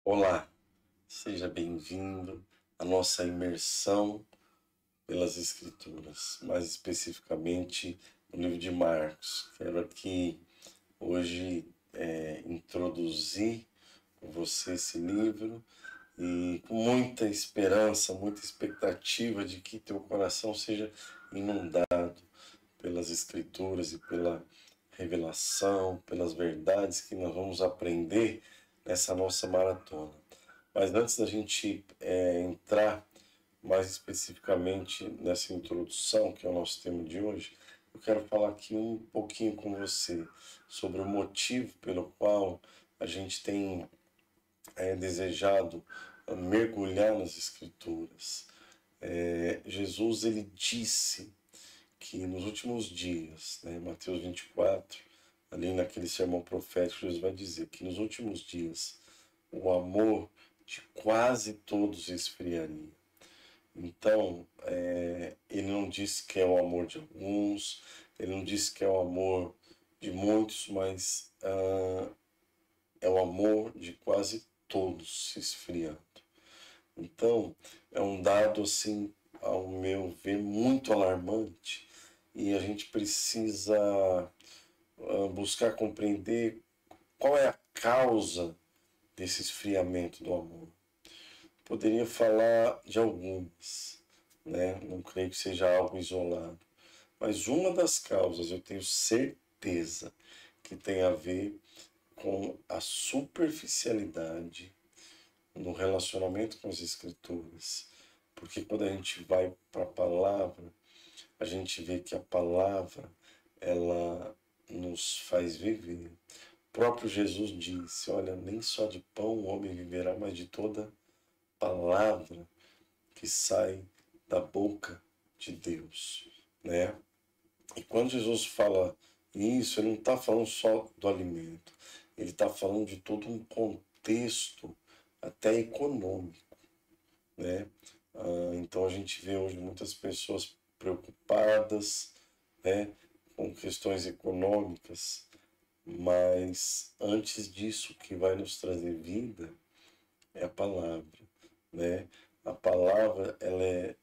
Olá, seja bem-vindo à nossa imersão pelas Escrituras, mais especificamente no livro de Marcos. Quero aqui hoje introduzir com você esse livro e com muita esperança, muita expectativa de que teu coração seja inundado pelas Escrituras e pela revelação, pelas verdades que nós vamos aprender nessa nossa maratona. Mas antes da gente entrar mais especificamente nessa introdução, que é o nosso tema de hoje, eu quero falar aqui um pouquinho com você sobre o motivo pelo qual a gente tem desejado mergulhar nas Escrituras. Jesus, ele disse que nos últimos dias, Mateus 24, ali naquele sermão profético, Jesus vai dizer que nos últimos dias o amor de quase todos esfriaria. Então, ele não disse que é o amor de alguns, ele não disse que é o amor de muitos, mas é o amor de quase todos se esfriando. Então, é um dado, assim, ao meu ver, muito alarmante e a gente precisa buscar compreender qual é a causa desse esfriamento do amor. Poderia falar de algumas, não creio que seja algo isolado, mas uma das causas eu tenho certeza que tem a ver com a superficialidade no relacionamento com as Escrituras. Porque quando a gente vai para a palavra, a gente vê que a palavra, ela nos faz viver. O próprio Jesus disse, olha, nem só de pão o homem viverá, mas de toda palavra que sai da boca de Deus, né? E quando Jesus fala isso, ele não está falando só do alimento, ele está falando de todo um contexto até econômico, né? Então a gente vê hoje muitas pessoas preocupadas, né, com questões econômicas, mas antes disso, o que vai nos trazer vida é a palavra, né? A palavra, ela é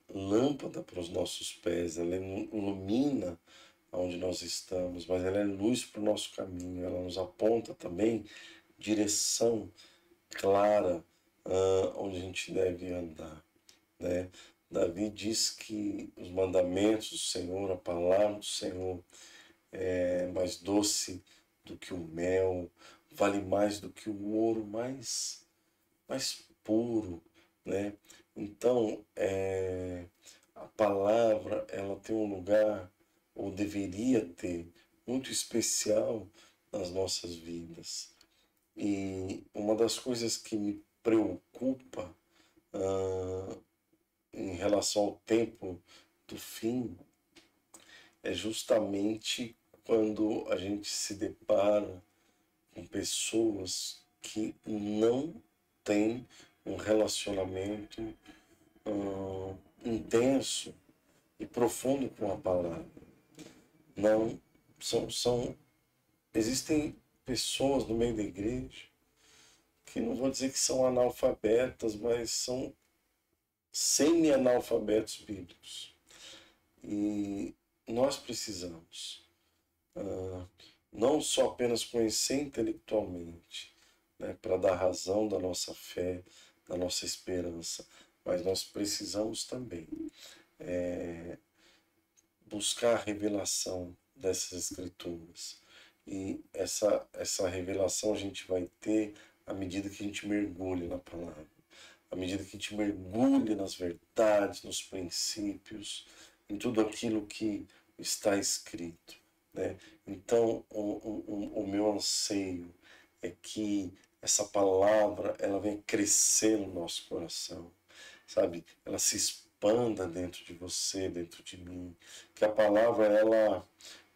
lâmpada para os nossos pés, ela ilumina onde nós estamos, mas ela é luz para o nosso caminho, ela nos aponta também direção clara onde a gente deve andar, né? Davi diz que os mandamentos do Senhor, a palavra do Senhor é mais doce do que o mel, vale mais do que o ouro mais puro, né? Então, a palavra, ela tem um lugar, ou deveria ter, muito especial nas nossas vidas. E uma das coisas que me preocupa em relação ao tempo do fim é justamente quando a gente se depara com pessoas que não têm um relacionamento intenso e profundo com a palavra. Não existem pessoas no meio da igreja que não vou dizer que são analfabetas, mas são semi-analfabetos bíblicos. E nós precisamos não só apenas conhecer intelectualmente, para dar razão da nossa fé, da nossa esperança, mas nós precisamos também buscar a revelação dessas escrituras. E essa revelação a gente vai ter à medida que a gente mergulha na palavra, à medida que a gente mergulha nas verdades, nos princípios, em tudo aquilo que está escrito, né? Então, o meu anseio é que essa palavra ela venha crescer no nosso coração, sabe? Ela se expanda dentro de você, dentro de mim, que a palavra ela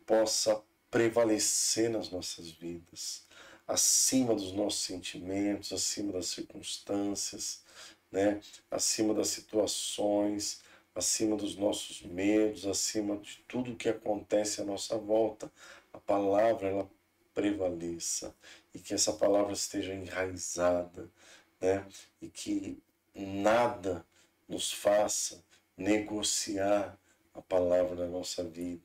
possa prevalecer nas nossas vidas, acima dos nossos sentimentos, acima das circunstâncias, né? Acima das situações, acima dos nossos medos, acima de tudo que acontece à nossa volta. A palavra ela prevaleça. e que essa palavra esteja enraizada, né? E que nada nos faça negociar a palavra na nossa vida,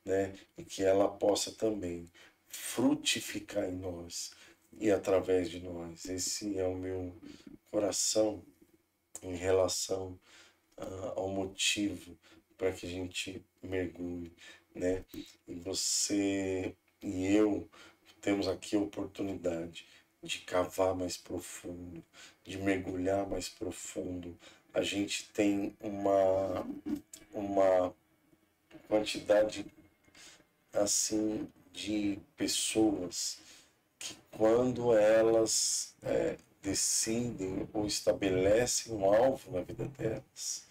né? E que ela possa também frutificar em nós e através de nós. Esse é o meu coração em relação ao motivo para que a gente mergulhe, né? E você e eu temos aqui a oportunidade de cavar mais profundo, de mergulhar mais profundo. A gente tem uma quantidade assim de pessoas que quando elas decidem ou estabelecem um alvo na vida delas,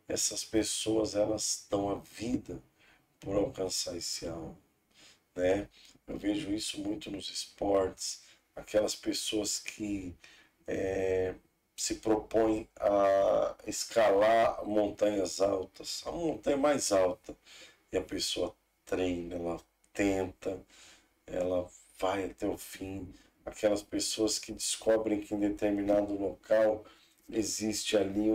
essas pessoas elas dão a vida por alcançar esse alvo, né? Eu vejo isso muito nos esportes, aquelas pessoas que se propõem a escalar montanhas altas, a montanha mais alta, e a pessoa treina, ela tenta, ela vai até o fim. Aquelas pessoas que descobrem que em determinado local existe ali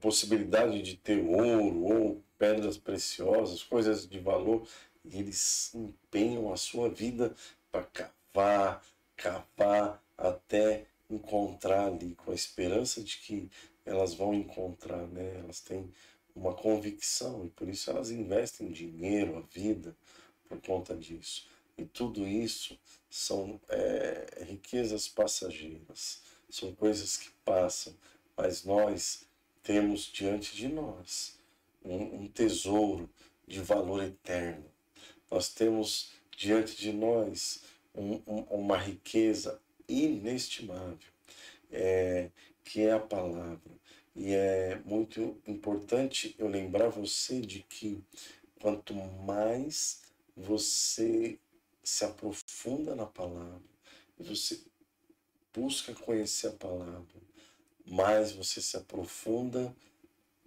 possibilidade de ter ouro ou pedras preciosas, coisas de valor, e eles empenham a sua vida para cavar, cavar até encontrar ali, com a esperança de que elas vão encontrar, né? Elas têm uma convicção e por isso elas investem dinheiro, a vida, por conta disso. E tudo isso são riquezas passageiras, são coisas que passam, mas nós temos diante de nós um tesouro de valor eterno. Nós temos diante de nós uma riqueza inestimável, que é a palavra. E é muito importante eu lembrar você de que quanto mais você se aprofunda na palavra, você busca conhecer a palavra, mais você se aprofunda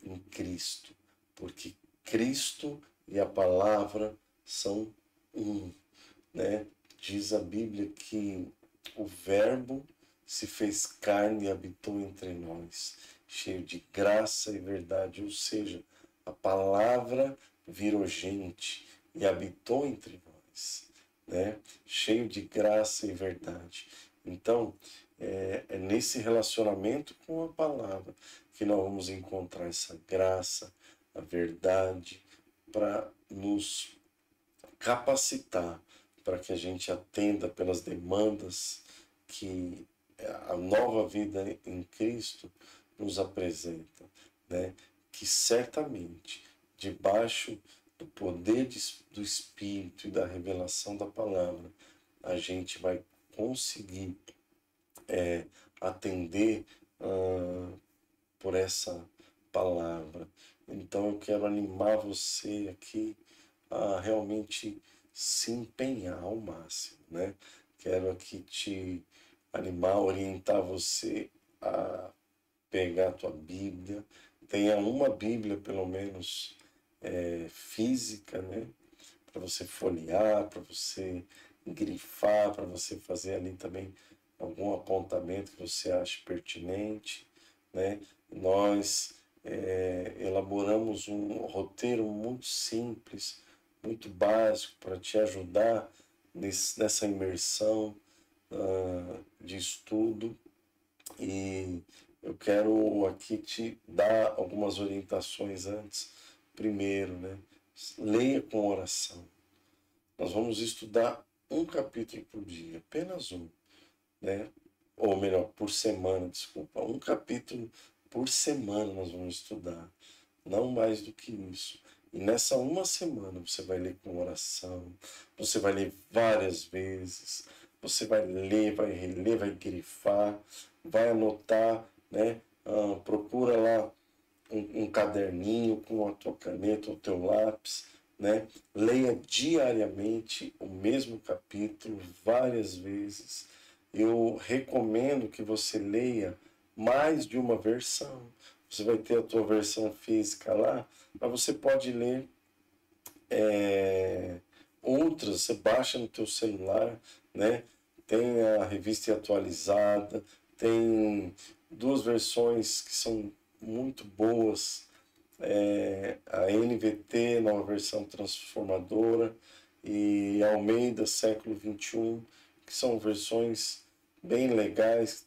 em Cristo, porque Cristo e a palavra são um, né? Diz a Bíblia que o Verbo se fez carne e habitou entre nós, cheio de graça e verdade, ou seja, a palavra virou gente e habitou entre nós, né? Cheio de graça e verdade. Então, é nesse relacionamento com a palavra que nós vamos encontrar essa graça, a verdade, para nos capacitar para que a gente atenda pelas demandas que a nova vida em Cristo nos apresenta, né? Que certamente, debaixo do poder do Espírito e da revelação da palavra, a gente vai conseguir atender por essa palavra. Então eu quero animar você aqui a realmente se empenhar ao máximo, né? Quero aqui te animar, orientar você a pegar a tua Bíblia, tenha uma Bíblia pelo menos física, né? Para você folhear, para você grifar, para você fazer ali também algum apontamento que você ache pertinente, né? Nós elaboramos um roteiro muito simples, muito básico para te ajudar nessa imersão de estudo, e eu quero aqui te dar algumas orientações antes. Primeiro, né? Leia com oração. Nós vamos estudar um capítulo por dia, apenas um, né? Ou melhor, por semana, desculpa. Um capítulo por semana nós vamos estudar, não mais do que isso. E nessa uma semana você vai ler com oração, você vai ler várias vezes, você vai ler, vai reler, vai grifar, vai anotar, né? Procura lá um caderninho com a tua caneta, o teu lápis, né? Leia diariamente o mesmo capítulo várias vezes. Eu recomendo que você leia mais de uma versão. Você vai ter a tua versão física lá, mas você pode ler outras, você baixa no teu celular, né? Tem a revista atualizada, tem duas versões que são muito boas, a NVT, nova versão transformadora, e Almeida, século XXI, que são versões bem legais,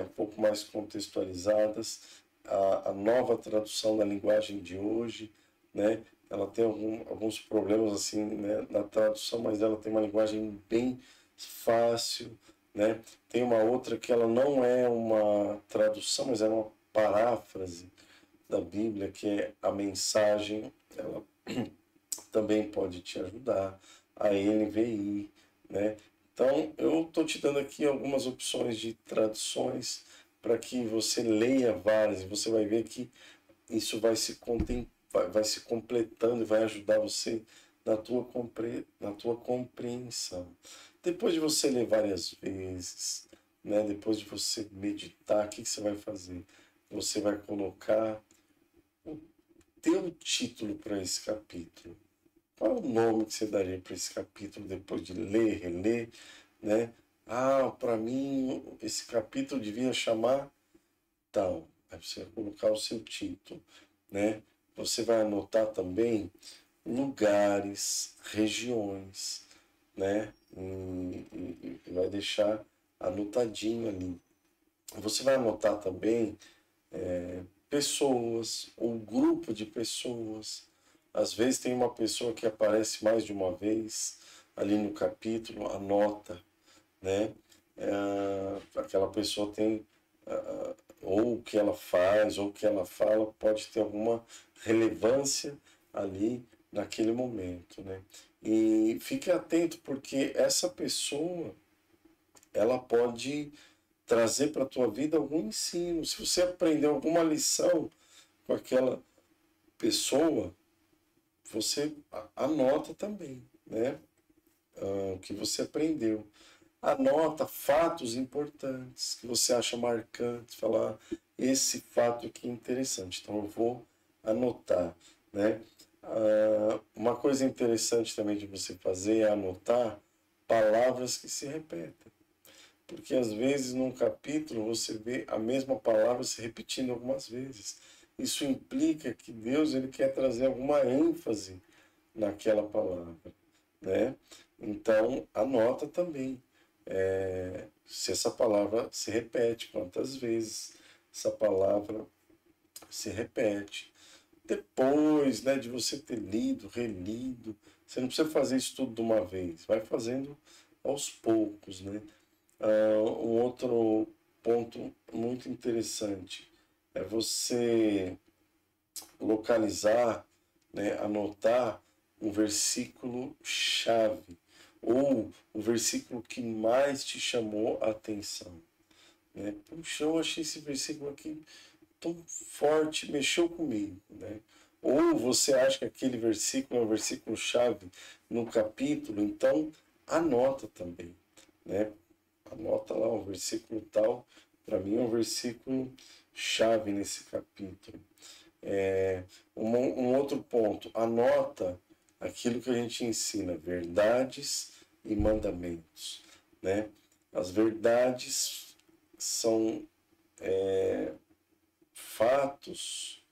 um pouco mais contextualizadas. A nova tradução da linguagem de hoje, né? Ela tem alguns problemas assim, né, na tradução, mas ela tem uma linguagem bem fácil, né? Tem uma outra que ela não é uma tradução, mas é uma paráfrase da Bíblia, que é a mensagem. Ela também pode te ajudar, a NVI, né? Então, eu estou te dando aqui algumas opções de traduções para que você leia várias e você vai ver que isso vai vai se completando e vai ajudar você na tua compreensão. Depois de você ler várias vezes, né? Depois de você meditar, o que você vai fazer? Você vai colocar o teu título para esse capítulo. Qual é o nome que você daria para esse capítulo depois de ler, reler, né? Ah, para mim esse capítulo devia chamar tal. Aí você vai colocar o seu título, né? Você vai anotar também lugares, regiões, né? E vai deixar anotadinho ali. Você vai anotar também pessoas, ou grupo de pessoas. Às vezes tem uma pessoa que aparece mais de uma vez ali no capítulo, anota, né? Aquela pessoa tem, ou o que ela faz, ou o que ela fala, pode ter alguma relevância ali naquele momento, né? E fique atento, porque essa pessoa, ela pode trazer para a tua vida algum ensino. Se você aprendeu alguma lição com aquela pessoa, você anota também, né? O que você aprendeu. Anota fatos importantes que você acha marcantes, falar esse fato aqui é interessante, então eu vou anotar, né? Uma coisa interessante também de você fazer é anotar palavras que se repetem, porque às vezes num capítulo você vê a mesma palavra se repetindo algumas vezes. Isso implica que Deus ele quer trazer alguma ênfase naquela palavra, né? Então anota também se essa palavra se repete, quantas vezes essa palavra se repete. Depois, né, de você ter lido, relido, você não precisa fazer isso tudo de uma vez, vai fazendo aos poucos, né? Um outro ponto muito interessante é você localizar, né, anotar um versículo chave ou o versículo que mais te chamou a atenção, né? Puxa, eu achei esse versículo aqui tão forte, mexeu comigo, né? Ou você acha que aquele versículo é um versículo chave no capítulo, então anota também, né? Anota lá um versículo tal, para mim é um versículo chave nesse capítulo. Um outro ponto, anota aquilo que a gente ensina, verdades e mandamentos, né? As verdades são fatos,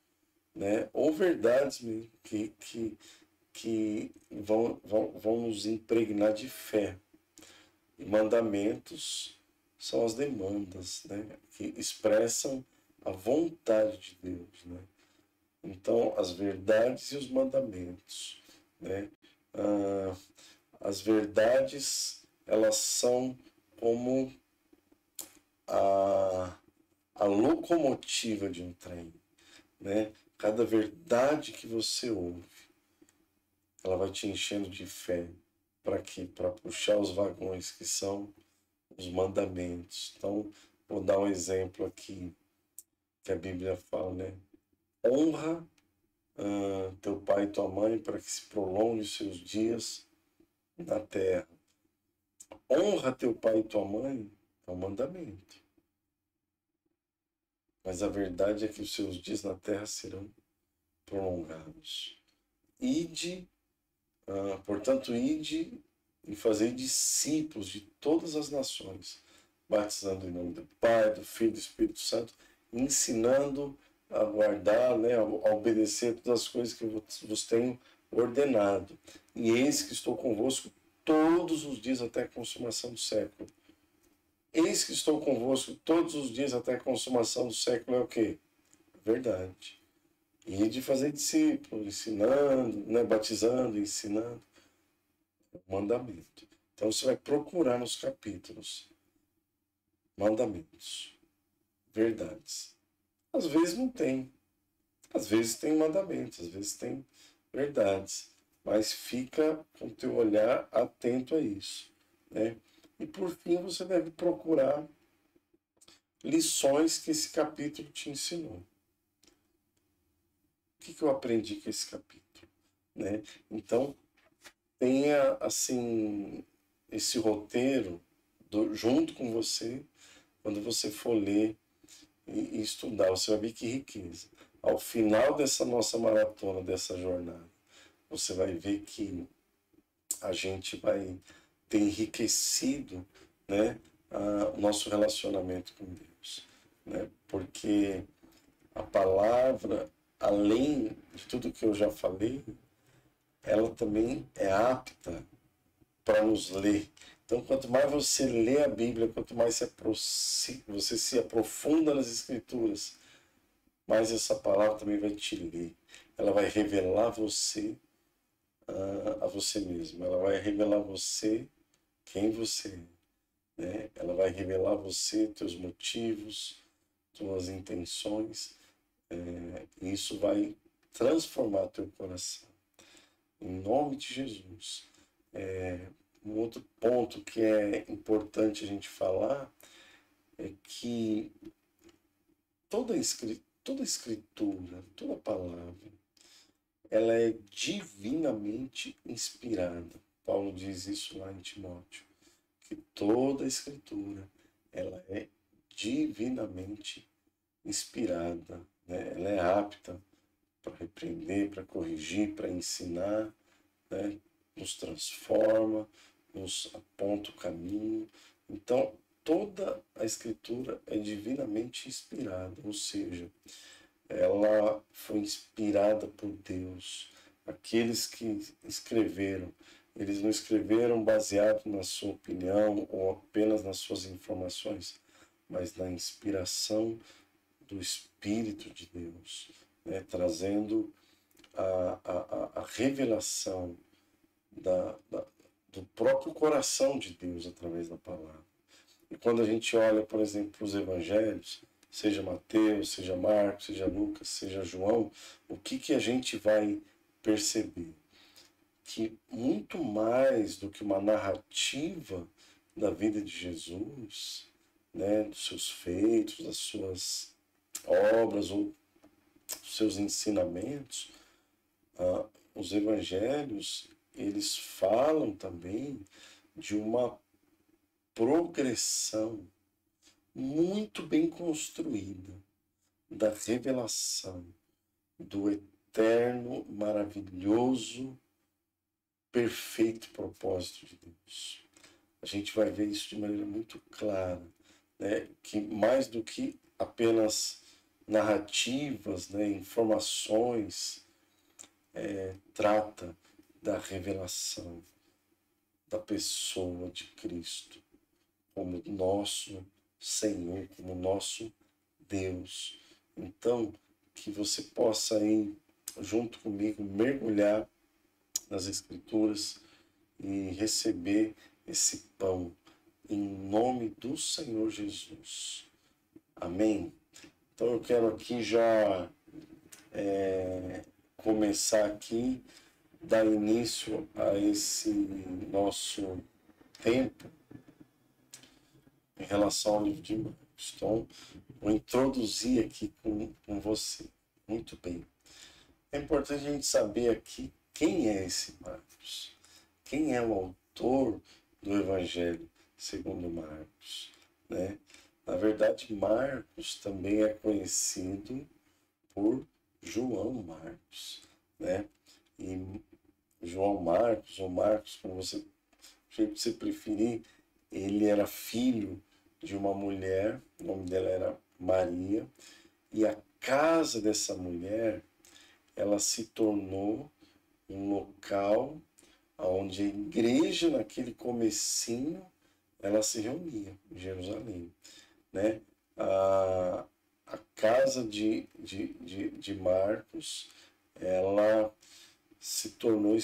né? Ou verdades mesmo, que vão nos impregnar de fé. E mandamentos são as demandas, né? Que expressam a vontade de Deus, né? Então, as verdades e os mandamentos, né? As verdades, elas são como a locomotiva de um trem, né? Cada verdade que você ouve, ela vai te enchendo de fé. Para quê? Para puxar os vagões que são os mandamentos. Então, vou dar um exemplo aqui que a Bíblia fala, né? Honra teu pai e tua mãe para que se prolongue os seus dias na terra. Honra teu pai e tua mãe é um mandamento. Mas a verdade é que os seus dias na terra serão prolongados. Ide Portanto, ide e fazei discípulos de todas as nações, batizando em nome do Pai, do Filho e do Espírito Santo, ensinando a guardar, né, a obedecer todas as coisas que eu vos tenho ordenado. E eis que estou convosco todos os dias até a consumação do século. Eis que estou convosco todos os dias até a consumação do século é o quê? Verdade. E de fazer discípulo, ensinando, né, batizando, ensinando. Mandamento. Então você vai procurar nos capítulos mandamentos, verdades. Às vezes não tem, às vezes tem mandamentos, às vezes tem verdades, mas fica com o teu olhar atento a isso, né? E por fim você deve procurar lições que esse capítulo te ensinou. O que eu aprendi com esse capítulo, né? Então tenha assim esse roteiro junto com você quando você for ler e estudar, você vai ver que riqueza. Ao final dessa nossa maratona, dessa jornada, você vai ver que a gente vai ter enriquecido, né, o nosso relacionamento com Deus, né? Porque a palavra, além de tudo que eu já falei, ela também é apta para nos ler. Então, quanto mais você lê a Bíblia, quanto mais você se aprofunda nas Escrituras, mais essa palavra também vai te ler. Ela vai revelar você a você mesmo. Ela vai revelar você quem você é, né? Ela vai revelar você teus motivos, tuas intenções. E isso vai transformar teu coração. Em nome de Jesus. Um outro ponto que é importante a gente falar é que toda escritura, toda palavra, ela é divinamente inspirada. Paulo diz isso lá em Timóteo, que toda escritura, ela é divinamente inspirada, né? Ela é apta para repreender, para corrigir, para ensinar, né? Nos transforma, nos aponta o caminho. Então, toda a escritura é divinamente inspirada, ou seja, ela foi inspirada por Deus. Aqueles que escreveram, eles não escreveram baseado na sua opinião ou apenas nas suas informações, mas na inspiração do Espírito de Deus, né? Trazendo a revelação do próprio coração de Deus através da palavra. E quando a gente olha, por exemplo, os evangelhos, seja Mateus, seja Marcos, seja Lucas, seja João, o que a gente vai perceber? Que muito mais do que uma narrativa da vida de Jesus, né, dos seus feitos, das suas obras ou dos seus ensinamentos, os evangelhos, eles falam também de uma progressão muito bem construída da revelação do eterno, maravilhoso, perfeito propósito de Deus. A gente vai ver isso de maneira muito clara, né? Que mais do que apenas narrativas, né, informações, trata da revelação da pessoa de Cristo como nosso Senhor, como nosso Deus. Então, que você possa ir junto comigo, mergulhar nas Escrituras e receber esse pão em nome do Senhor Jesus. Amém? Então eu quero aqui já começar aqui, dar início a esse nosso tempo em relação ao livro de Marcos. Então, vou introduzir aqui com você. Muito bem. É importante a gente saber aqui quem é esse Marcos. Quem é o autor do Evangelho segundo Marcos, né? Na verdade, Marcos também é conhecido por João Marcos, né? E João Marcos, ou Marcos, como você, do jeito que você preferir, ele era filho de uma mulher, o nome dela era Maria, e a casa dessa mulher, ela se tornou um local onde a igreja, naquele comecinho, ela se reunia em Jerusalém, né? A, a casa de Marcos, ela se tornou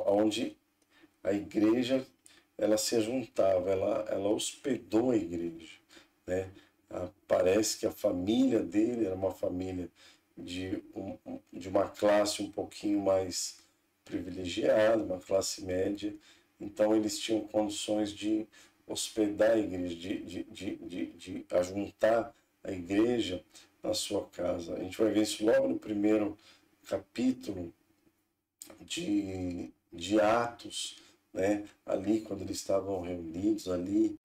onde a igreja ela se juntava, ela hospedou a igreja, né? Parece que a família dele era uma família de uma classe um pouquinho mais privilegiada, uma classe média, então eles tinham condições de hospedar a igreja, de ajuntar a igreja na sua casa. A gente vai ver isso logo no primeiro capítulo de Atos, né? Ali quando eles estavam reunidos ali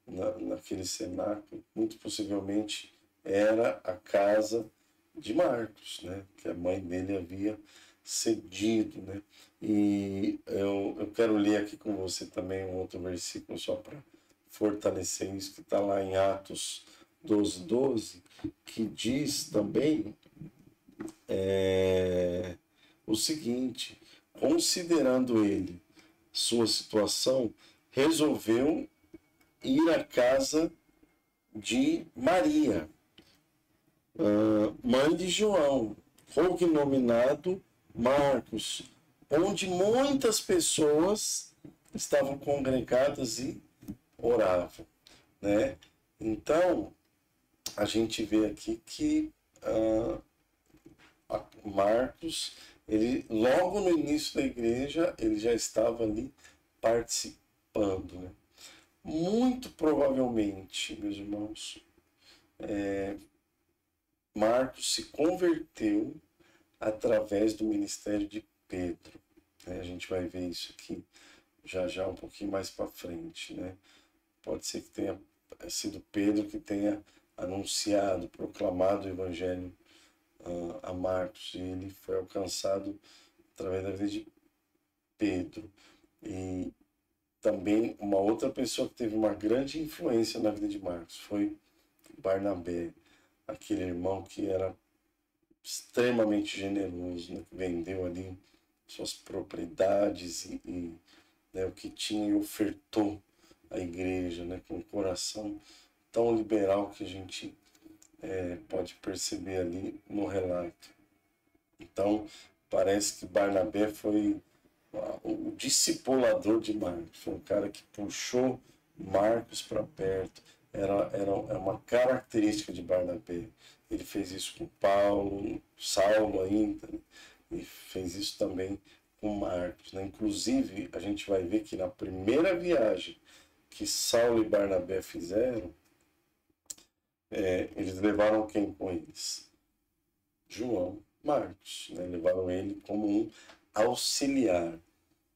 naquele cenáculo, muito possivelmente era a casa de Marcos, né? Que a mãe dele havia cedido, né? E eu quero ler aqui com você também um outro versículo só para fortalecer isso, que está lá em Atos 12:12, que diz também o seguinte: considerando ele sua situação, resolveu ir à casa de Maria, mãe de João, cognominado Marcos, onde muitas pessoas estavam congregadas e oravam, né? Então, a gente vê aqui que Marcos, ele logo no início da igreja, ele já estava ali participando, né? Muito provavelmente, meus irmãos, Marcos se converteu através do ministério de Pedro, né? A gente vai ver isso aqui já um pouquinho mais para frente, né? Pode ser que tenha sido Pedro que tenha anunciado, proclamado o evangelho a Marcos, e ele foi alcançado através da vida de Pedro. E também uma outra pessoa que teve uma grande influência na vida de Marcos foi Barnabé, aquele irmão que era extremamente generoso, né? Que vendeu ali suas propriedades né, o que tinha e ofertou à igreja, né, com um coração tão liberal que a gente pode perceber ali no relato. Então, parece que Barnabé foi o discipulador de Marcos, foi um cara que puxou Marcos para perto. Era uma característica de Barnabé. Ele fez isso com Paulo, Saulo ainda, né? E fez isso também com Marcos, né? Inclusive, a gente vai ver que na primeira viagem que Saulo e Barnabé fizeram, eles levaram quem com eles? João Marcos, né? Levaram ele como um auxiliar.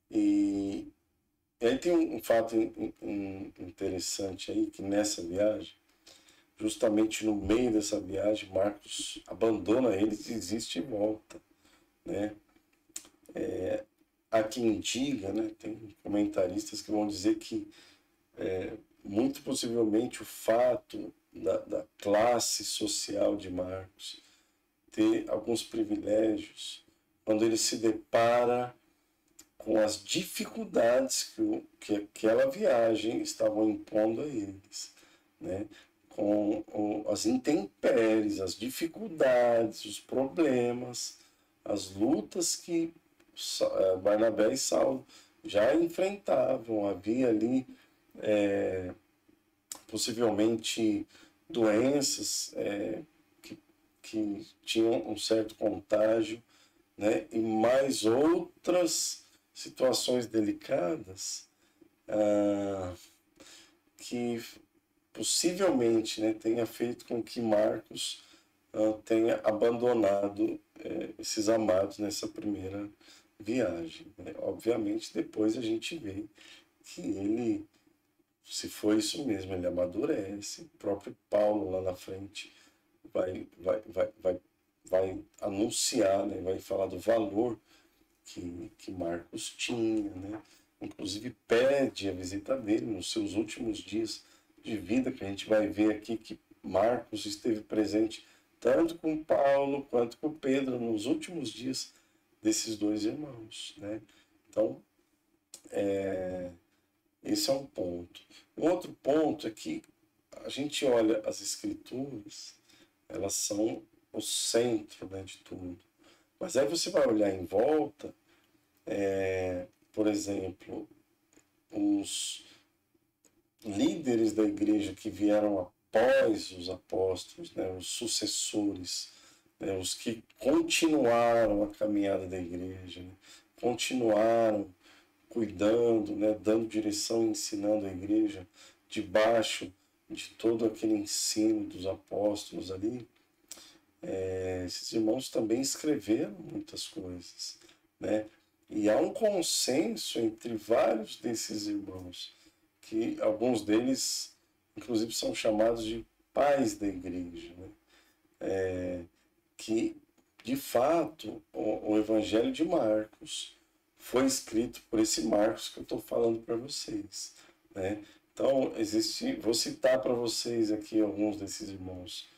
E aí tem um fato interessante aí, que nessa viagem, justamente no meio dessa viagem, Marcos abandona eles, desiste e volta, né? Há quem diga, né? Tem comentaristas que vão dizer que muito possivelmente o fato da classe social de Marcos ter alguns privilégios, quando ele se depara com as dificuldades que aquela viagem estava impondo a eles, né? Com as intempéries, as dificuldades, os problemas, as lutas que Barnabé e Saulo já enfrentavam. Havia ali possivelmente doenças que tinham um certo contágio, né? E mais outras situações delicadas que possivelmente, né, tenha feito com que Marcos tenha abandonado esses amados nessa primeira viagem, né? Obviamente, depois a gente vê que ele, se for isso mesmo, ele amadurece. O próprio Paulo lá na frente vai vai anunciar, né? Vai falar do valor que Marcos tinha, né? Inclusive pede a visita dele nos seus últimos dias de vida, que a gente vai ver aqui que Marcos esteve presente tanto com Paulo quanto com Pedro nos últimos dias desses dois irmãos, né? Então, esse é um ponto. Um outro ponto é que a gente olha as escrituras, elas são o centro, né, de tudo. Mas aí você vai olhar em volta, por exemplo, os líderes da igreja que vieram após os apóstolos, né, os sucessores, né, os que continuaram a caminhada da igreja, né, continuaram cuidando, né, dando direção, ensinando a igreja debaixo de todo aquele ensino dos apóstolos ali. Esses irmãos também escreveram muitas coisas, né? E há um consenso entre vários desses irmãos, que alguns deles, inclusive, são chamados de pais da igreja, né? Que, de fato, o Evangelho de Marcos foi escrito por esse Marcos que eu estou falando para vocês, né? Então, vou citar para vocês aqui alguns desses irmãos: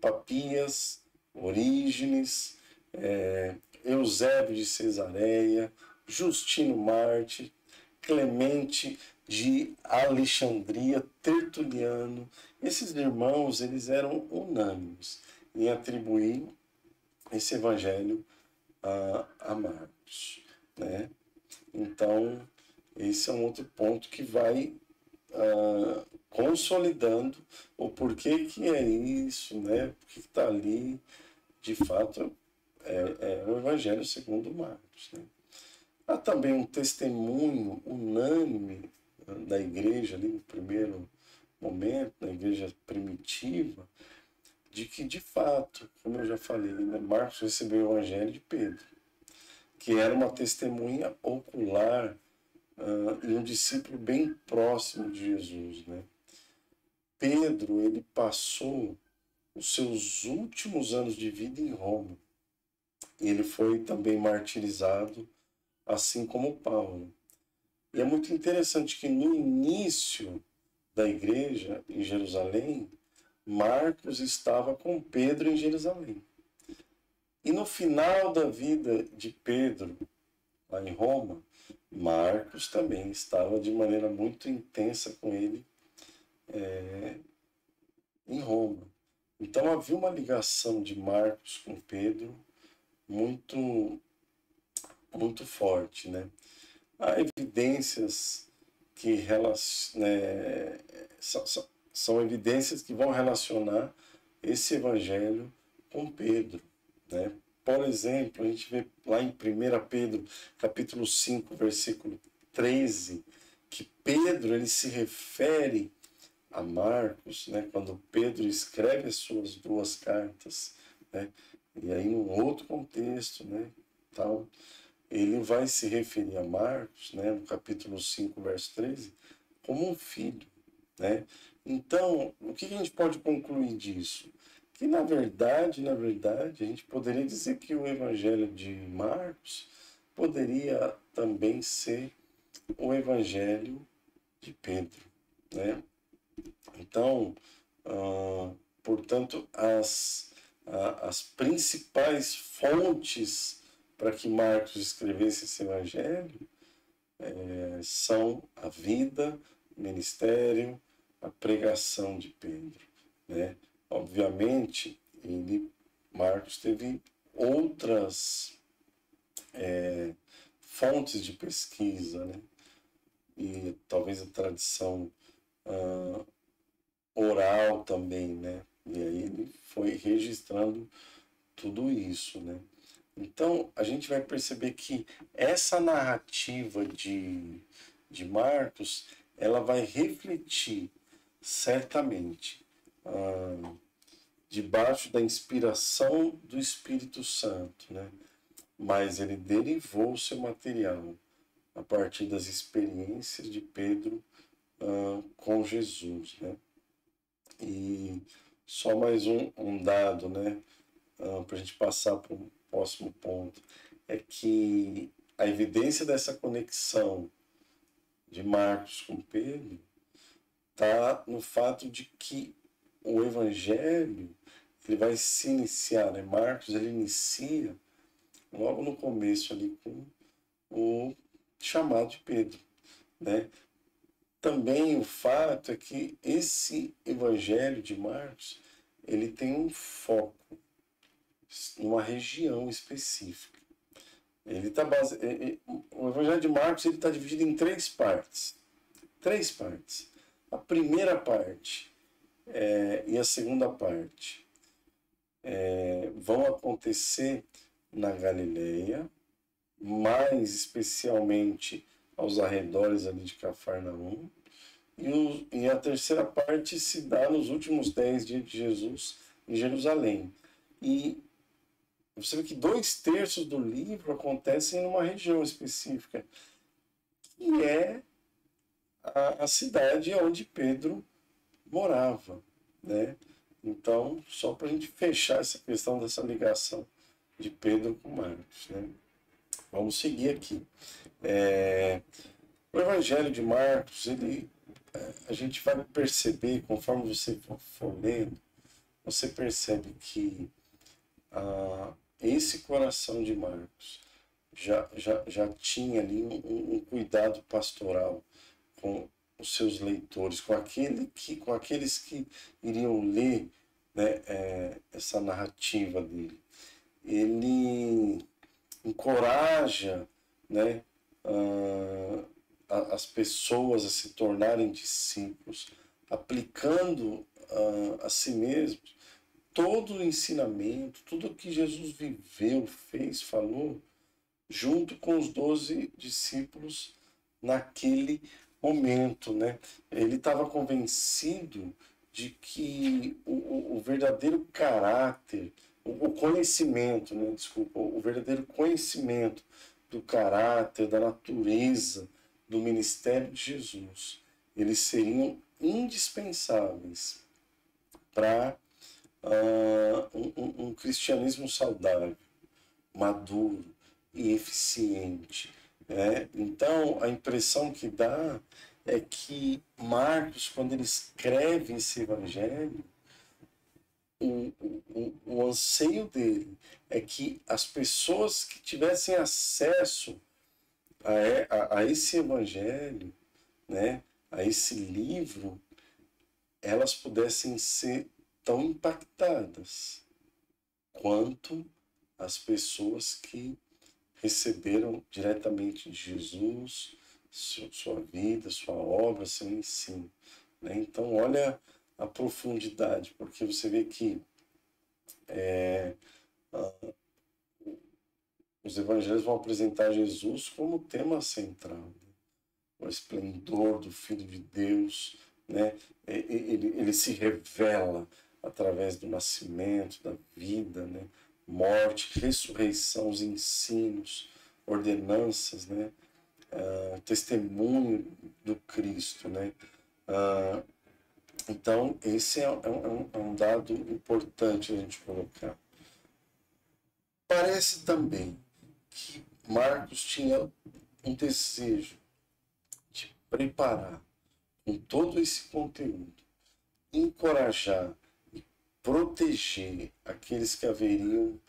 Papias, Orígenes, Eusébio de Cesareia, Justino Marte, Clemente de Alexandria, Tertuliano. Esses irmãos, eles eram unânimes em atribuir esse evangelho a Marcos, né? Então, esse é um outro ponto que vai consolidando o porquê que é isso, né? Por que está ali, de fato, é o Evangelho segundo Marcos, né? Há também um testemunho unânime da igreja ali no primeiro momento, na igreja primitiva, de que, de fato, como eu já falei, né, Marcos recebeu o Evangelho de Pedro, que era uma testemunha ocular e um discípulo bem próximo de Jesus, né? Pedro, ele passou os seus últimos anos de vida em Roma. Ele foi também martirizado, assim como Paulo. E é muito interessante que no início da igreja em Jerusalém, Marcos estava com Pedro em Jerusalém. E no final da vida de Pedro, lá em Roma, Marcos também estava de maneira muito intensa com ele em Roma. Então havia uma ligação de Marcos com Pedro muito, muito forte, né? Há evidências que né, são evidências que vão relacionar esse evangelho com Pedro, né? Por exemplo, a gente vê lá em 1 Pedro, capítulo 5, versículo 13, que Pedro ele se refere a Marcos, né, quando Pedro escreve as suas duas cartas, né, e aí num outro contexto, né, tal, ele vai se referir a Marcos, né, no capítulo 5, verso 13, como um filho, né? Então, o que a gente pode concluir disso? Que na verdade, a gente poderia dizer que o evangelho de Marcos poderia também ser o evangelho de Pedro, né? Então, portanto, as principais fontes para que Marcos escrevesse esse evangelho são a vida, o ministério, a pregação de Pedro, né? Obviamente, Marcos teve outras fontes de pesquisa, né? E talvez a tradição oral também, né? E aí ele foi registrando tudo isso, né? Então, a gente vai perceber que essa narrativa de Marcos, ela vai refletir certamente debaixo da inspiração do Espírito Santo, né? Mas ele derivou o seu material a partir das experiências de Pedro com Jesus, né? E só mais um dado, né? para a gente passar para o próximo ponto, é que a evidência dessa conexão de Marcos com Pedro está no fato de que o Evangelho ele vai se iniciar, né? Marcos ele inicia logo no começo ali com o chamado de Pedro, né? Também o fato é que esse Evangelho de Marcos ele tem um foco numa região específica. Ele tá base... O Evangelho de Marcos ele está dividido em três partes. Três partes. A primeira parte e a segunda parte vão acontecer na Galileia, mais especialmente aos arredores ali de Cafarnaum. E a terceira parte se dá nos últimos 10 dias de Jesus em Jerusalém. E você vê que 2/3 do livro acontecem numa região específica, que é a cidade onde Pedro morava, né? Então, só para a gente fechar essa questão dessa ligação de Pedro com Marcos, né? Vamos seguir aqui. O Evangelho de Marcos, a gente vai perceber, conforme você for lendo, você percebe que esse coração de Marcos já tinha ali um cuidado pastoral com os seus leitores, com aqueles que iriam ler, né, essa narrativa dele. Ele encoraja, né, as pessoas a se tornarem discípulos, aplicando a si mesmos todo o ensinamento, tudo o que Jesus viveu, fez, falou, junto com os 12 discípulos naquele momento, né? Ele estava convencido de que o verdadeiro caráter, o conhecimento, né? Desculpa, o verdadeiro conhecimento do caráter, da natureza do ministério de Jesus, eles seriam indispensáveis para um cristianismo saudável, maduro e eficiente, né? Então, a impressão que dá é que Marcos, quando ele escreve esse evangelho, o anseio dele é que as pessoas que tivessem acesso a esse evangelho, né, a esse livro, elas pudessem ser tão impactadas quanto as pessoas que receberam diretamente de Jesus sua vida, sua obra, seu ensino, né? Então, olha a profundidade, porque você vê que os evangelhos vão apresentar Jesus como tema central, né? O esplendor do Filho de Deus, né? Ele se revela através do nascimento, da vida, né? Morte, ressurreição, os ensinos, ordenanças, né? Testemunho do Cristo, né? Então, esse é um dado importante a gente colocar. Parece também que Marcos tinha um desejo de preparar com todo esse conteúdo, encorajar e proteger aqueles que haveriam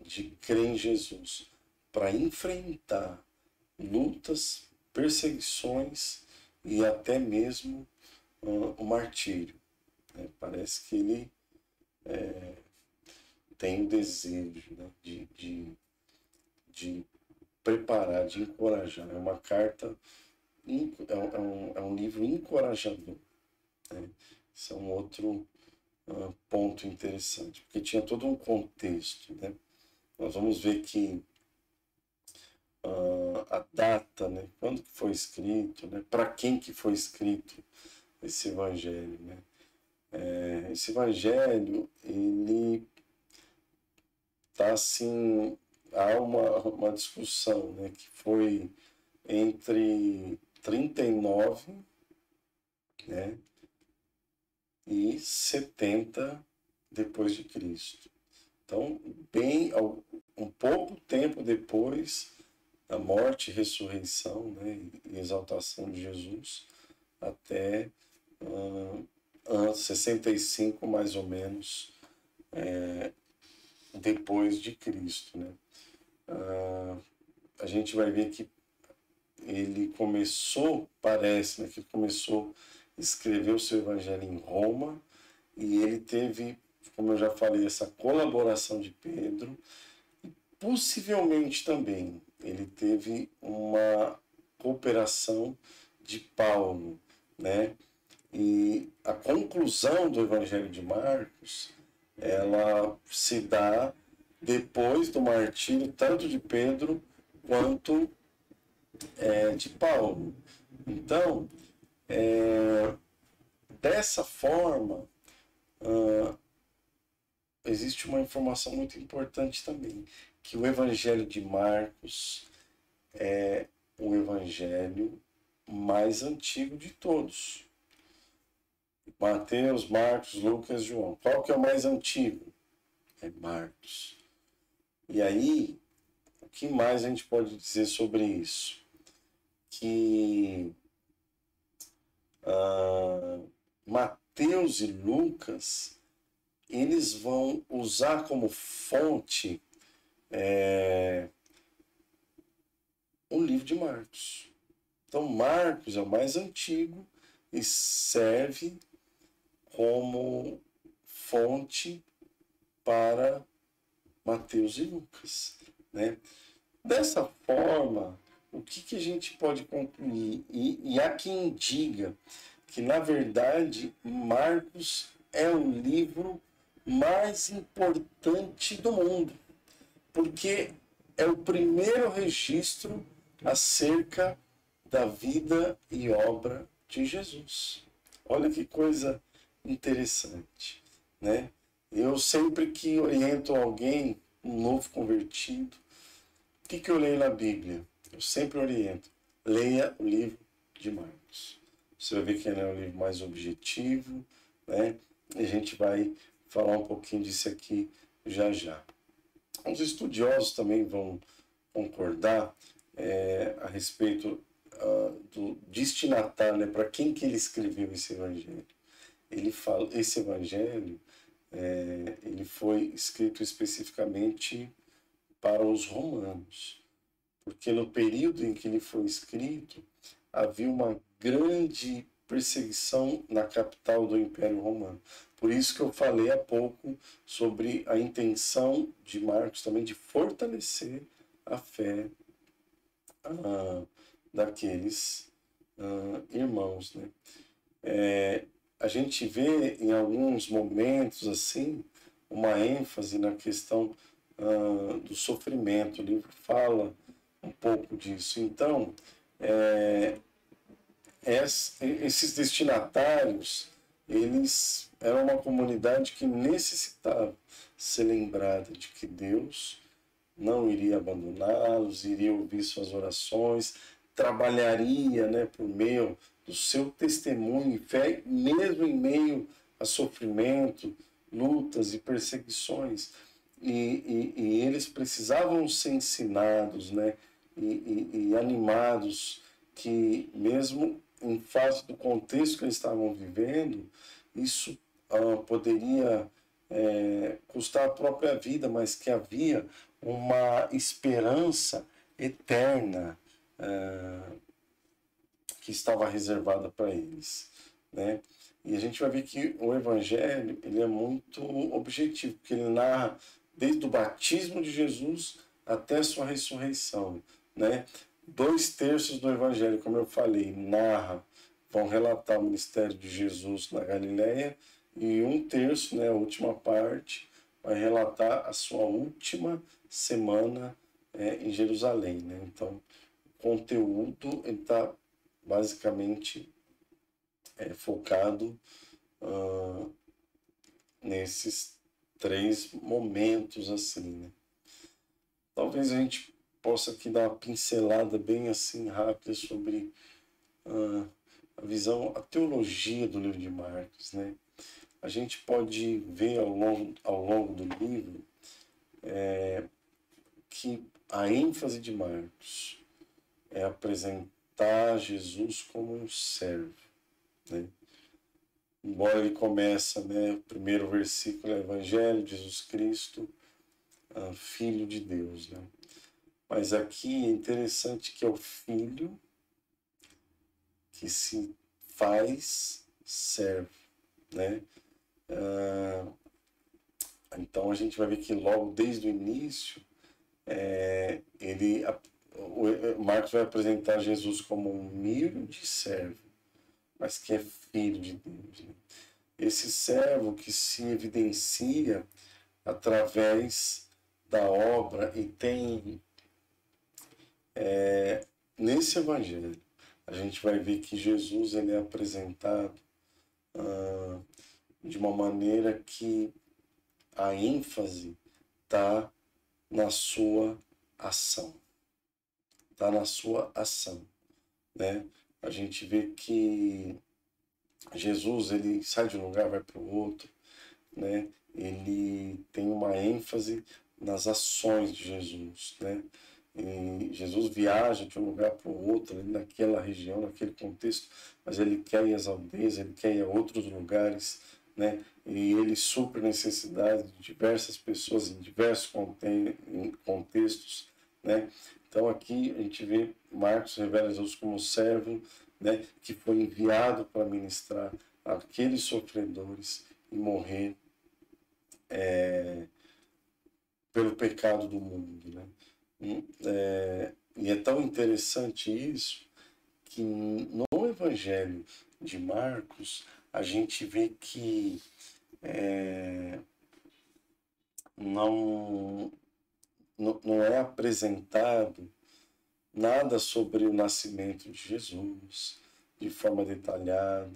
de crer em Jesus para enfrentar lutas, perseguições e até mesmo o martírio, né? Parece que ele tem o desejo, né, de preparar, de encorajar. É uma carta, é um livro encorajador, né? Isso é um outro ponto interessante, porque tinha todo um contexto, né? Nós vamos ver que a data, né? Quando que foi escrito, né? Para quem que foi escrito esse evangelho, né? Esse evangelho, ele tá assim, há uma discussão, né? Que foi entre 39, né, e 70 depois de Cristo. Então, um pouco tempo depois da morte, ressurreição, né, e exaltação de Jesus, até 65 mais ou menos depois de Cristo, né? A gente vai ver que ele começou, parece, né, que começou a escrever o seu evangelho em Roma, e ele teve, como eu já falei, essa colaboração de Pedro, e possivelmente também ele teve uma cooperação de Paulo, né? E a conclusão do evangelho de Marcos, ela se dá depois do martírio tanto de Pedro quanto de Paulo. Então, dessa forma, existe uma informação muito importante também, que o Evangelho de Marcos é o evangelho mais antigo de todos. Mateus, Marcos, Lucas, João. Qual que é o mais antigo? É Marcos. E aí, o que mais a gente pode dizer sobre isso? Que Mateus e Lucas, eles vão usar como fonte o livro de Marcos. Então, Marcos é o mais antigo e serve como fonte para Mateus e Lucas, né? Dessa forma, o que a gente pode concluir? E há quem diga que, na verdade, Marcos é o livro mais importante do mundo, porque é o primeiro registro acerca da vida e obra de Jesus. Olha que coisa interessante, né? Eu sempre que oriento alguém, um novo convertido, o que eu leio na Bíblia? Eu sempre oriento, leia o livro de Marcos. Você vai ver que ele é um livro mais objetivo, né? E a gente vai falar um pouquinho disso aqui já já. Os estudiosos também vão concordar a respeito do destinatário, né? Para quem que ele escreveu esse evangelho. Ele fala, esse evangelho ele foi escrito especificamente para os romanos, porque no período em que ele foi escrito havia uma grande perseguição na capital do Império Romano. Por isso que eu falei há pouco sobre a intenção de Marcos também de fortalecer a fé daqueles irmãos, né? A gente vê em alguns momentos assim uma ênfase na questão do sofrimento. O livro fala um pouco disso. Então, esses destinatários, eles eram uma comunidade que necessitava ser lembrada de que Deus não iria abandoná-los, iria ouvir suas orações, trabalharia, né, por meio do seu testemunho e fé, mesmo em meio a sofrimento, lutas e perseguições. E eles precisavam ser ensinados, né, e animados, que mesmo em face do contexto que eles estavam vivendo, isso poderia custar a própria vida, mas que havia uma esperança eterna que estava reservada para eles, né? E a gente vai ver que o Evangelho ele é muito objetivo, porque ele narra desde o batismo de Jesus até a sua ressurreição, né? 2/3 do Evangelho, como eu falei, vão relatar o ministério de Jesus na Galileia, e 1/3, né, a última parte, vai relatar a sua última semana em Jerusalém, né? Então, o conteúdo está basicamente focado nesses 3 momentos assim, né? Talvez a gente possa aqui dar uma pincelada bem assim rápida sobre a visão, a teologia do livro de Marcos, né? A gente pode ver ao longo do livro que a ênfase de Marcos é apresentar Jesus como um servo, né? Embora ele começa, né, o primeiro versículo é Evangelho de Jesus Cristo, Filho de Deus, né? Mas aqui é interessante que é o Filho que se faz servo, né? Então a gente vai ver que logo desde o início o Marcos vai apresentar Jesus como um humilde servo, mas que é filho de Deus, né? Esse servo que se evidencia através da obra e tem nesse evangelho a gente vai ver que Jesus ele é apresentado de uma maneira que a ênfase está na sua ação, está na sua ação, né? A gente vê que Jesus ele sai de um lugar, vai para o outro, né? Ele tem uma ênfase nas ações de Jesus, né? E Jesus viaja de um lugar para o outro, ali naquela região, naquele contexto, mas ele quer ir às aldeias, ele quer ir a outros lugares, né? E ele supre necessidades de diversas pessoas em diversos contextos, né? Então aqui a gente vê Marcos revela Jesus como servo, né? Que foi enviado para ministrar aqueles sofredores e morrer pelo pecado do mundo, né? E é tão interessante isso que no Evangelho de Marcos a gente vê que não é apresentado nada sobre o nascimento de Jesus de forma detalhada,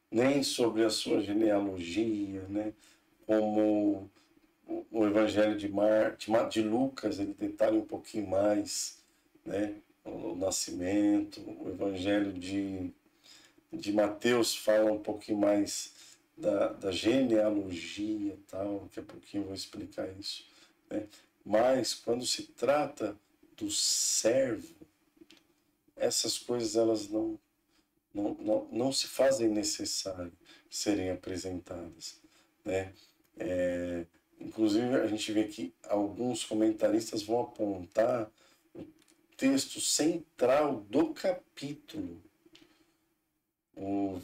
nem sobre a sua genealogia, né? Como o Evangelho de Lucas, ele detalha um pouquinho mais, né? O nascimento, o Evangelho de Mateus fala um pouquinho mais da genealogia e tal, daqui a pouquinho eu vou explicar isso, né? Mas quando se trata do servo, essas coisas elas não se fazem necessário serem apresentadas, né? Inclusive a gente vê que alguns comentaristas vão apontar o texto central do capítulo, o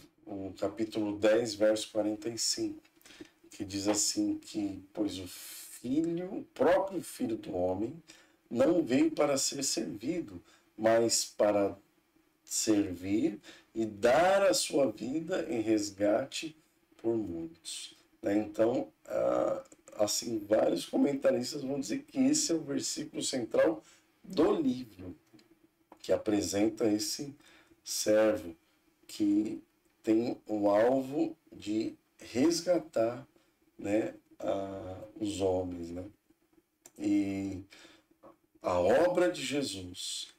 capítulo 10, verso 45, que diz assim que, pois o próprio Filho do Homem, não veio para ser servido, mas para servir e dar a sua vida em resgate por muitos, né? Então, assim, vários comentaristas vão dizer que esse é o versículo central do livro, que apresenta esse servo que tem o alvo de resgatar, né, os homens, né? E a obra de Jesus,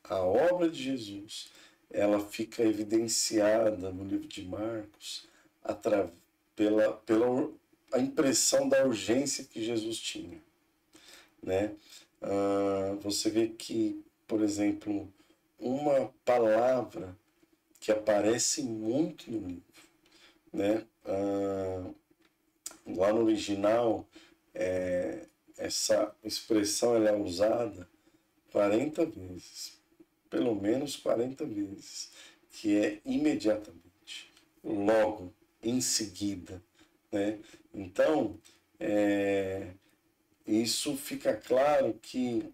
ela fica evidenciada no livro de Marcos pela a impressão da urgência que Jesus tinha, né? Você vê que, por exemplo, uma palavra que aparece muito no livro, né? Lá no original, essa expressão ela é usada 40 vezes, pelo menos 40 vezes, que é imediatamente, logo, em seguida, né? Então, isso fica claro que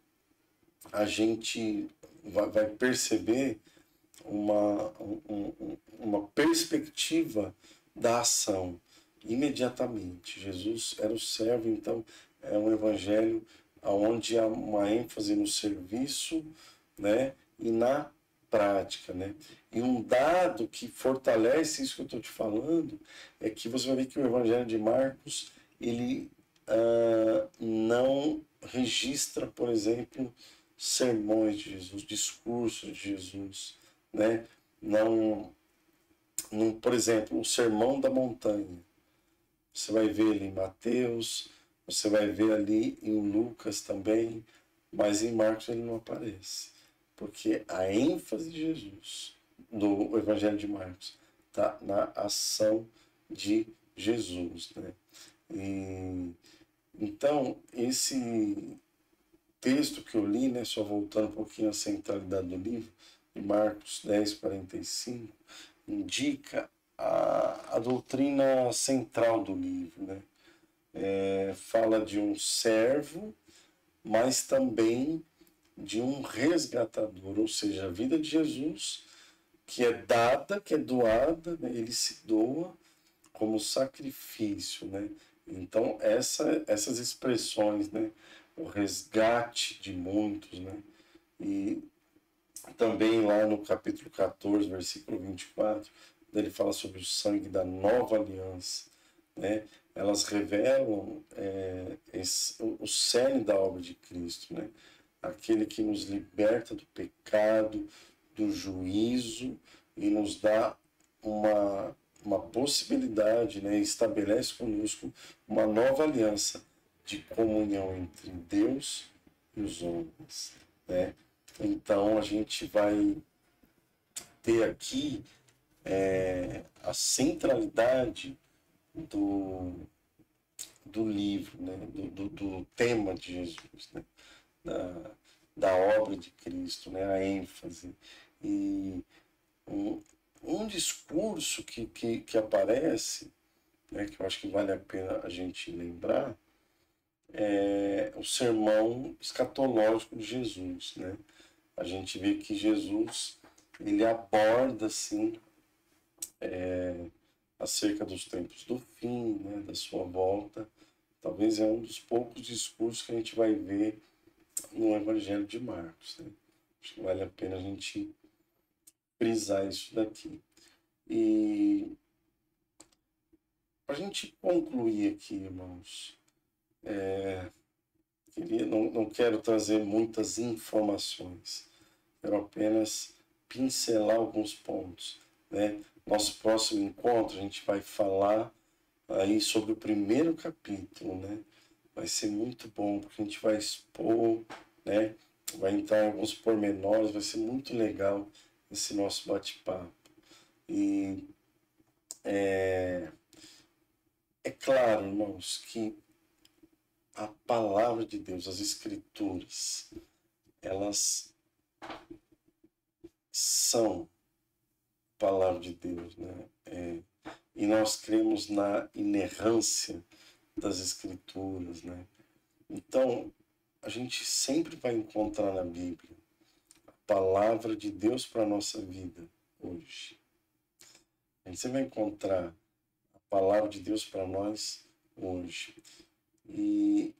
a gente vai perceber uma perspectiva da ação imediatamente. Jesus era o servo, então é um evangelho onde há uma ênfase no serviço, né, e na prática, né? E um dado que fortalece isso que eu estou te falando é que você vai ver que o Evangelho de Marcos ele não registra, por exemplo, sermões de Jesus, discursos de Jesus, né? Não, por exemplo, o Sermão da Montanha. Você vai ver ele em Mateus, Você vai ver ali em Lucas também, mas em Marcos ele não aparece. Porque a ênfase de Jesus, do Evangelho de Marcos, está na ação de Jesus, né? E, então, esse texto que eu li, né, só voltando um pouquinho à centralidade do livro, de Marcos 10:45, indica a doutrina central do livro, né? Fala de um servo, mas também de um resgatador, ou seja, a vida de Jesus que é dada, que é doada, né? Ele se doa como sacrifício, né? Então essas expressões, né? O resgate de muitos, né? E também lá no capítulo 14, versículo 24, ele fala sobre o sangue da nova aliança, né? Elas revelam o cerne da obra de Cristo, né? Aquele que nos liberta do pecado, do juízo e nos dá uma possibilidade, né? Estabelece conosco uma nova aliança de comunhão entre Deus e os homens, né? Então a gente vai ter aqui a centralidade do livro, né? do tema de Jesus, né? da, da obra de Cristo, né? A ênfase. E um discurso que aparece, né? Que eu acho que vale a pena a gente lembrar, é o sermão escatológico de Jesus, né? A gente vê que Jesus ele aborda assim acerca dos tempos do fim, né, da sua volta. Talvez é um dos poucos discursos que a gente vai ver no Evangelho de Marcos, né? Acho que vale a pena a gente frisar isso daqui. E para a gente concluir aqui, irmãos, não quero trazer muitas informações, quero apenas pincelar alguns pontos, né? Nosso próximo encontro a gente vai falar aí sobre o primeiro capítulo, né? Vai ser muito bom, porque a gente vai expor, né? Vai entrar em alguns pormenores, vai ser muito legal esse nosso bate-papo. E é claro, irmãos, que a palavra de Deus, as escrituras, elas são a palavra de Deus, né? E nós cremos na inerrância das escrituras, né? Então, a gente sempre vai encontrar na Bíblia a palavra de Deus para a nossa vida hoje. A gente sempre vai encontrar a palavra de Deus para nós hoje. E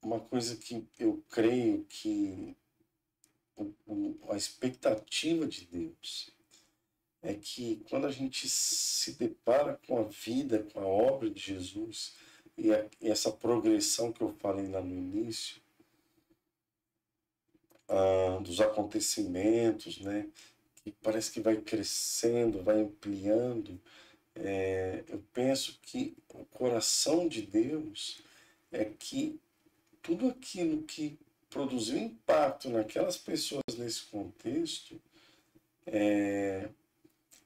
uma coisa que eu creio que a expectativa de Deus é que quando a gente se depara com a vida, com a obra de Jesus e essa progressão que eu falei lá no início, dos acontecimentos, né, que parece que vai crescendo, vai ampliando, eu penso que o coração de Deus é que tudo aquilo que produziu impacto naquelas pessoas nesse contexto,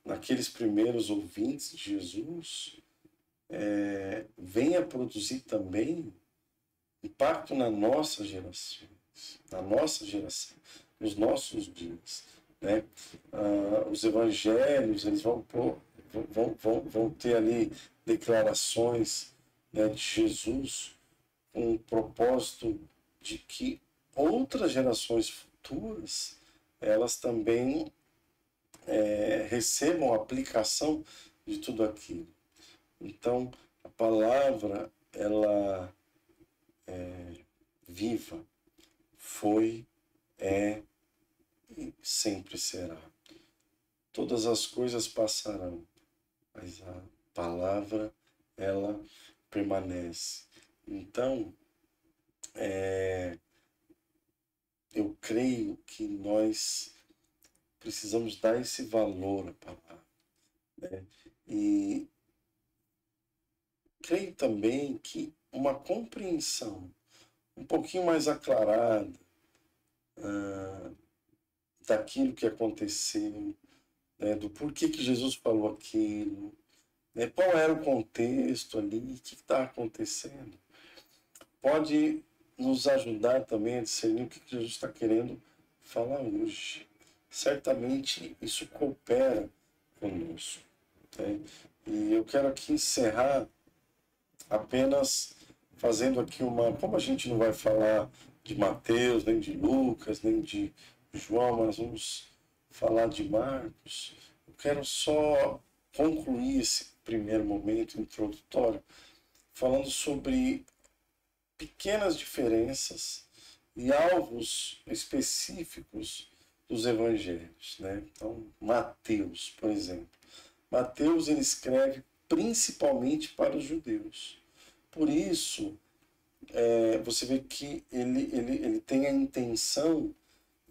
naqueles primeiros ouvintes de Jesus, venha produzir também impacto na nossa geração, nos nossos dias, né? Os evangelhos eles vão ter ali declarações, né, de Jesus com o propósito de que outras gerações futuras elas também recebam a aplicação de tudo aquilo. Então, a palavra, ela viva, foi, é e sempre será. Todas as coisas passarão, mas a palavra, ela permanece. Então, eu creio que nós precisamos dar esse valor à palavra, né? E creio também que uma compreensão um pouquinho mais aclarada daquilo que aconteceu, né, do porquê que Jesus falou aquilo, né, qual era o contexto ali, o que está acontecendo, pode nos ajudar também a discernir o que Jesus está querendo falar hoje. Certamente isso coopera conosco, né? E eu quero aqui encerrar apenas fazendo aqui uma... Como a gente não vai falar de Mateus, nem de Lucas, nem de João, mas vamos falar de Marcos, eu quero só concluir esse primeiro momento introdutório falando sobre pequenas diferenças e alvos específicos dos evangelhos, né? Então, Mateus, por exemplo. Mateus, ele escreve principalmente para os judeus. Por isso, você vê que ele tem a intenção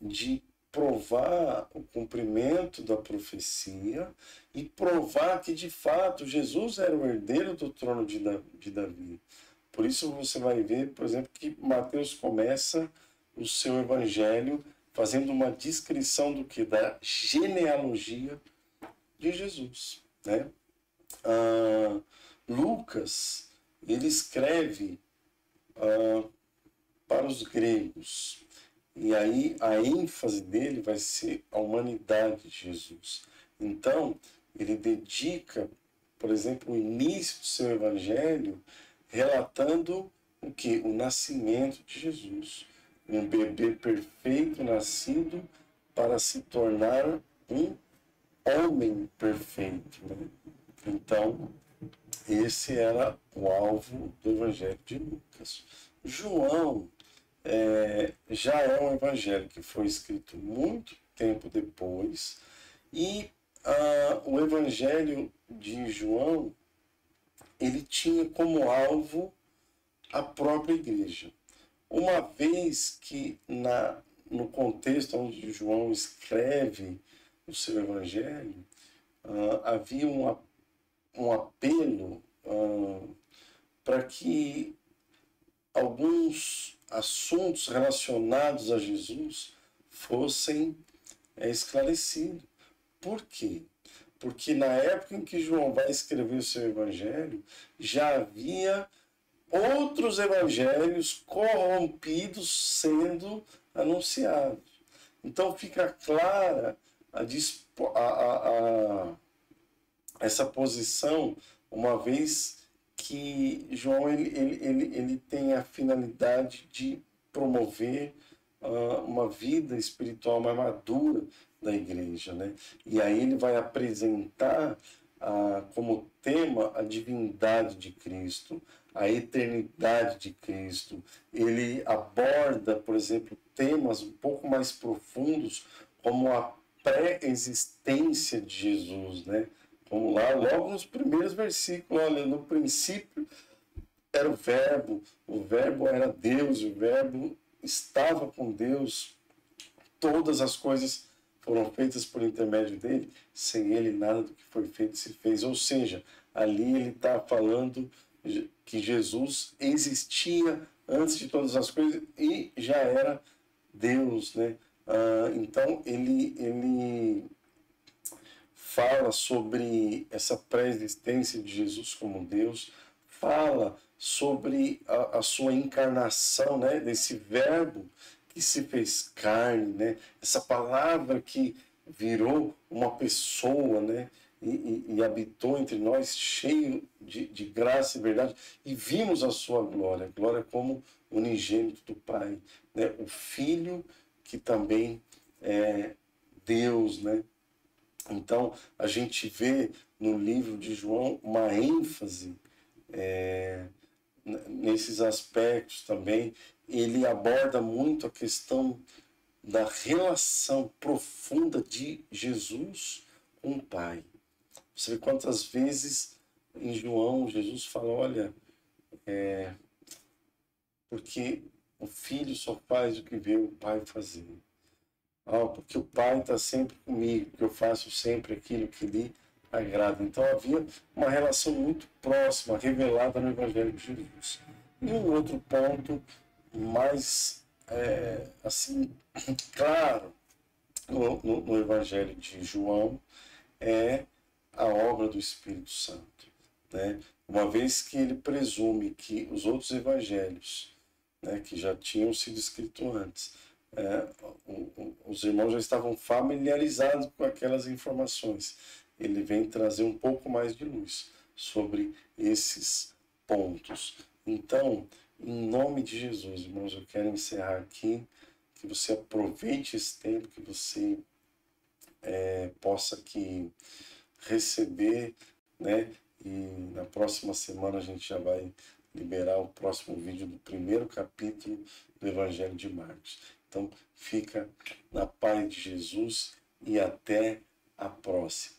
de provar o cumprimento da profecia e provar que, de fato, Jesus era o herdeiro do trono de Davi. Por isso você vai ver, por exemplo, que Mateus começa o seu evangelho fazendo uma descrição do que? Da genealogia de Jesus, né? Lucas, ele escreve para os gregos, e aí a ênfase dele vai ser a humanidade de Jesus. Então, ele dedica, por exemplo, o início do seu evangelho relatando o que? O nascimento de Jesus. Um bebê perfeito nascido para se tornar um homem perfeito, né? Então, esse era o alvo do Evangelho de Lucas. João já é um evangelho que foi escrito muito tempo depois, e o Evangelho de João, ele tinha como alvo a própria igreja. Uma vez que no contexto onde João escreve o seu evangelho, havia um apelo para que alguns assuntos relacionados a Jesus fossem esclarecidos. Por quê? Porque na época em que João vai escrever o seu evangelho, já havia outros evangelhos corrompidos sendo anunciados. Então fica clara essa posição, uma vez que João ele tem a finalidade de promover uma vida espiritual mais madura da igreja, né? E aí ele vai apresentar como tema a divindade de Cristo, a eternidade de Cristo. Ele aborda, por exemplo, temas um pouco mais profundos, como a pré-existência de Jesus, né? Vamos lá, logo nos primeiros versículos, olha, no princípio era o verbo era Deus, o verbo estava com Deus, todas as coisas foram feitas por intermédio dele, sem ele nada do que foi feito se fez. Ou seja, ali ele está falando que Jesus existia antes de todas as coisas e já era Deus, né? Então ele fala sobre essa pré-existência de Jesus como Deus, fala sobre a sua encarnação, né? Desse verbo que se fez carne, né? Essa palavra que virou uma pessoa, né? E habitou entre nós, cheio de graça e verdade, e vimos a sua glória, glória como unigênito do Pai, né? O Filho que também é Deus, né? Então, a gente vê no livro de João uma ênfase nesses aspectos também. Ele aborda muito a questão da relação profunda de Jesus com o Pai. Você vê quantas vezes em João Jesus fala, olha, porque o filho só faz o que vê o Pai fazer. Porque o Pai está sempre comigo, porque eu faço sempre aquilo que lhe agrada. Então havia uma relação muito próxima, revelada no Evangelho de Jesus. E um outro ponto mais, assim, claro, no Evangelho de João, é a obra do Espírito Santo, né? Uma vez que ele presume que os outros evangelhos, né, que já tinham sido escritos antes, os irmãos já estavam familiarizados com aquelas informações. Ele vem trazer um pouco mais de luz sobre esses pontos. Então, em nome de Jesus, irmãos, eu quero encerrar aqui, que você aproveite esse tempo, que você possa aqui receber, né? E na próxima semana a gente já vai liberar o próximo vídeo do primeiro capítulo do Evangelho de Marcos. Então, fica na paz de Jesus e até a próxima.